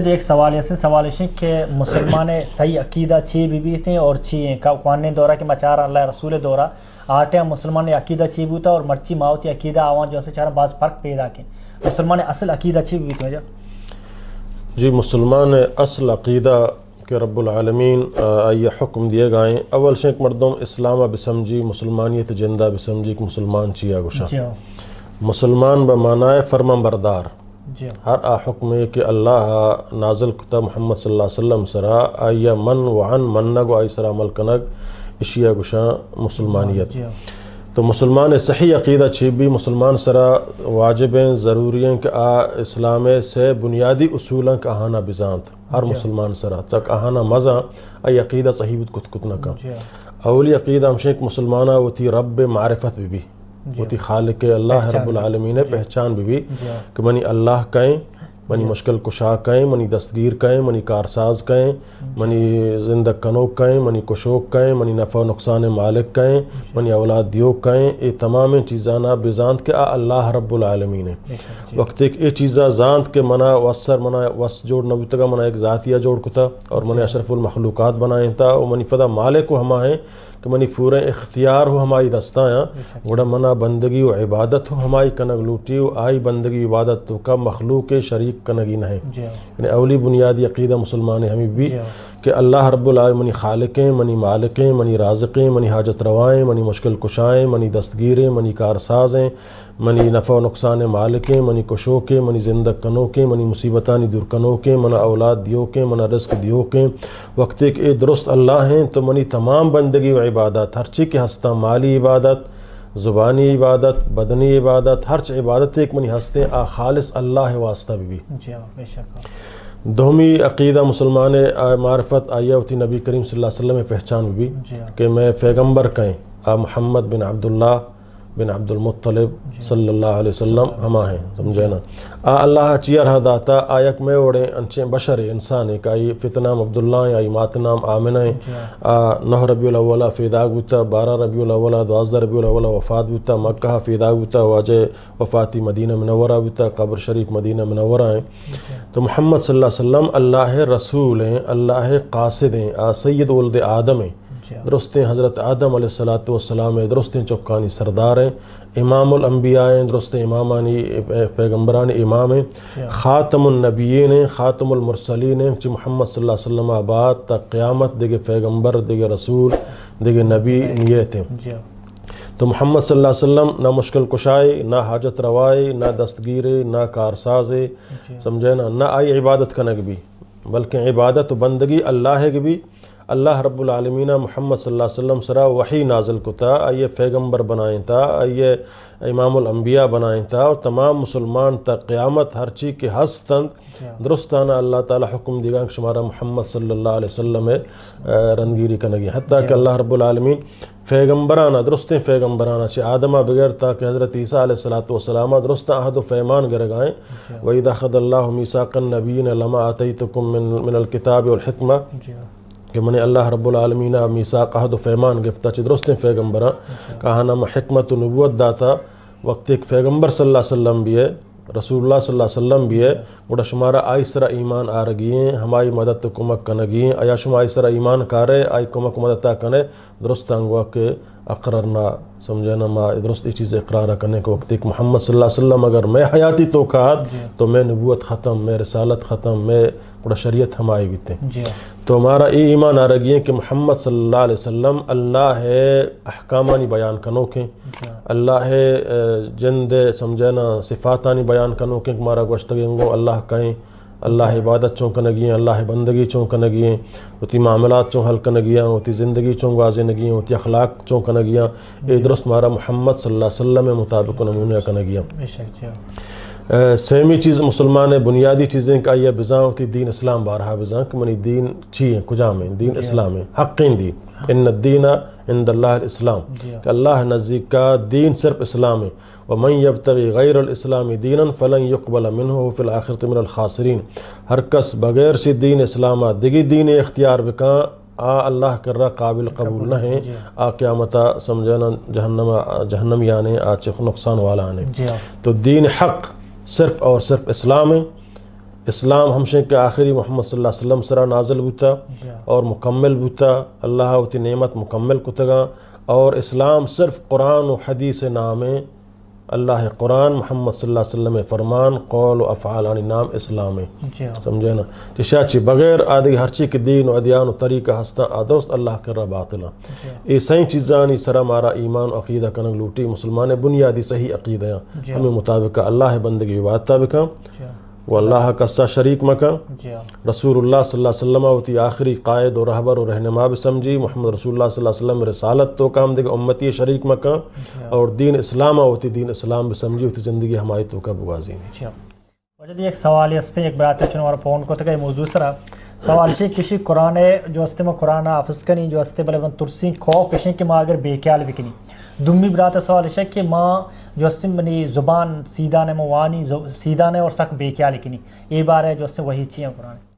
ایک سوال ہے کہ مسلمان صحیح عقیدہ چی بھی تھے اور چی ہیں قوانین دورہ کے مچار اللہ رسول دورہ آٹے مسلمان عقیدہ چی بھی ہوتا اور مرچی ماوتی عقیدہ آوان جو سے چارہ بعض فرق پیدا کے مسلمان اصل عقیدہ چی بھی تھے جی مسلمان اصل عقیدہ کہ رب العالمین یہ حکم دیے گئے اول شیخ مردم اسلام بسمجی مسلمانیت جندہ بسمجی کہ مسلمان چیا گوشا مسلمان بمعنی فرمان بردار ہر حکم کہ اللہ نازل کتا محمد صلی اللہ علیہ وسلم سرا آیا من وعن منگ و آئی سرا عمل کنگ اشیاء گوشا مسلمانیت تو مسلمان صحیح عقیدہ چیبی مسلمان سرا واجب ہیں ضروری ہیں کہ اسلام سے بنیادی اصولاں کا آہانا بزانت ہر مسلمان سرا تک آہانا مزہ ای عقیدہ صحیح کت نکا اولی عقیدہ ہمشہ مسلمانہ ہوتی رب معرفت بھی ہوتی خالق اللہ رب العالمین پہچان بھی کہ منی اللہ کہیں منی مشکل کشا کہیں منی دستگیر کہیں منی کارساز کہیں منی زندہ کنوک کہیں منی کشوک کہیں منی نفع و نقصان مالک کہیں منی اولاد دیوک کہیں یہ تمام چیزانا بزانت کے اللہ رب العالمین ہے وقت ایک یہ چیزہ زانت کے منع وصر منع وص جوڑ نبوتگا منع ایک ذاتیہ جوڑ کتا اور منع اشرف المخلوقات بنائیں تا اور منی فدا مالک و ہما ہیں کہ منی پورے اختیار ہو ہماری دستایاں گوڑا منا بندگی و عبادت ہو ہماری کنگ لوٹی و آئی بندگی و عبادت تو کا مخلوق شریک کنگی نہ ہے یعنی اولی بنیادی عقیدہ مسلمان ہمیں بھی کہ اللہ رب العالمین منی خالقیں منی مالکیں منی رازقیں منی حاجت روائیں منی مشکل کشائیں منی دستگیریں منی کارسازیں منی نفع و نقصان مالکیں منی کشوکیں منی زندہ کنوکیں منی مصیبتانی دور کنوکیں منا اولاد دیوکیں منا رزق دیوکیں وقت ایک اے درست اللہ ہیں تو منی تمام بندگی و عبادت ہر چیز کے ہستا مالی عبادت زبانی عبادت بدنی عبادت ہر چیز عبادت ایک منی ہستے خالص اللہ واسطہ بھی دومی عقیدہ مسلمان معرفت آئیہ ہوتی نبی کریم صلی اللہ علیہ وسلم پہچان بھی کہ میں پیغمبر کہیں محمد بن عبداللہ بن عبد المطلب صلی اللہ علیہ وسلم ہما ہیں سمجھے نا اللہ چیئر داتا آیک میں اوڑے انچیں بشر انسان ایک آئی فتنام عبداللہ آئی ماتنام آمنہ 9 ربیع الاول فیدا گوتا 12 ربیع الاول 12 ربیع الاول وفات گوتا مکہ فیدا گوتا واجہ وفاتی مدینہ منورہ گوتا قبر شریف مدینہ منورہ ہیں تو محمد صلی اللہ علیہ وسلم اللہ رسول ہیں اللہ قاصد ہیں سید ولد آدم ہیں درستیں حضرت آدم علیہ السلام ہیں درستیں چوکانی سردار ہیں امام الانبیاء ہیں درستیں امامانی پیغمبران امام ہیں خاتم النبیین ہیں خاتم المرسلین ہیں چی محمد صلی اللہ علیہ وسلم آباد تا قیامت دیگے پیغمبر دیگے رسول دیگے نبی نیت ہیں تو محمد صلی اللہ علیہ وسلم نہ مشکل کشائے نہ حاجت روائے نہ دستگیرے نہ کارسازے سمجھے نہ آئی عبادت کنگ بھی بلکہ عبادت و بندگی اللہ ہے کہ بھی اللہ رب العالمین محمد صلی اللہ علیہ وسلم سرا وحی نازل کتا آئیے پیغمبر بنائیں تا آئیے امام الانبیاء بنائیں تا اور تمام مسلمان تا قیامت ہر چیز کے ہستند درستانہ اللہ تعالی حکم دیگا کہ شمارا محمد صلی اللہ علیہ وسلم رنگیری کنگی حتیٰ کہ اللہ رب العالمین پیغمبرانہ درستیں پیغمبرانہ چھ آدمہ بغیر تاکہ حضرت عیسیٰ علیہ السلام درستہ عہد و فیمان گرگائیں وَإِذَا أَخَذَ اللَّهُ مِيثَاقَ النَّبِيِّينَ لَمَا آتَيْتُكُم مِّنَ الْكِتَابِ وَالْحِكْمَةِ کہ منِ اللہ رب العالمین میثاق عہد و فیمان گفتا چھ درستیں پیغمبران کہا نام حکمت و نبوت داتا وقت ایک پیغمبر صلی اللہ علیہ وسلم بھی ہے رسول اللہ صلی اللہ علیہ وسلم بھی ہے گوڑا شمارا آئی سرا ایمان آرگییں ہمائی مدد کمک کنگییں آیا شما آئی سرا ایمان کارے آئی کمک مدد کنے درست انگوا کے اقرارنا سمجھنا ما درست یہ چیز اقرار کرنے کے وقت ایک محمد صلی اللہ علیہ وسلم اگر میں حیاتی توقعات تو میں نبوت ختم میں رسالت ختم میں گوڑا شریعت ہمائی بیتے تو ہمارا یہ ایمان آرگی ہے کہ محمد صلی اللہ علیہ وسلم اللہ احکامانی بیان کنوکیں اللہ جند سمجھنا صفاتانی بیان کنوکیں کہ ہمارا گوشتگیں گو اللہ کہیں اللہ عبادت چون کنگیاں اللہ بندگی چون کنگیاں ہوتی معاملات چون حل کنگیاں ہوتی زندگی چون واضح نگیاں ہوتی اخلاق چون کنگیاں اے درست ہمارا محمد صلی اللہ علیہ وسلم مطابق نمونہ کنگیاں سیمی چیز مسلمان بنیادی چیزیں کہ یہ بزاں ہوتی دین اسلام بارہا بزاں کہ منی دین چیئیں کجام ہیں دین اسلام ہے حقین دین ان الدین عند اللہ الاسلام کہ اللہ نزدیک کا دین صرف اسلام ہے ومن یبتغی غیر الاسلام دینا فلن یقبل منہ فی الآخرۃ من الخاسرین ہر کس بغیر سے دین اسلام دیگی دین اختیار بکاں اللہ کر رہا قابل قبول نہ ہیں قیامتا سمجھنا جہنم یانے چخ نقصان والا آنے تو دین حق صرف اور صرف اسلام ہے اسلام ہمشے کے آخری محمد صلی اللہ علیہ وسلم سرا نازل بوتا اور مکمل بوتا اللہ وتی نعمت مکمل کتگا اور اسلام صرف قرآن و حدیث نام ہے اللہ قرآن محمد صلی اللہ علیہ وسلم فرمان قول و افعال نام اسلام ہے سمجھے نا چشاچی بغیر آدھی ہرچی کے دین و ادیان و طریقہ ہستا آدرست اللہ کر رہا باطلا یہ صحیح چیزانی سرا مارا ایمان و عقیدہ کنگ لوٹی مسلمان بنیادی صحیح عقیدہ ہمیں مطابق اللہ بندگی واتہ بکا وہ اللہ کا سا شریک مکا رسول اللہ صلی اللہ علیہ وسلم ہوتی آخری قائد و رہبر و رہنما بھی سمجھی محمد رسول اللہ صلی اللہ علیہ وسلم رسالت تو کام دے امتی شریک مکا اور دین اسلام ہوتی دین اسلام بھی سمجھی ہوتی زندگی ہماری تو کا بوازی نہیں وجہ ایک سوال ہستے ایک برات چنو اور فون کو تک موضوع سرا سوال شی کسی قرآن جو ہستے میں قرآن حافظ کنی جو ہستے بلے ون ترسی خوف کشیں کہ ماں اگر بے خیال بکنی دمی برات سوال ہے کہ ماں جو ہستے منی زبان سیدھا نے موانی سیدھا نے اور سخت بے خیال کنی یہ بار ہے جو ہستے وہی چیئیں قرآن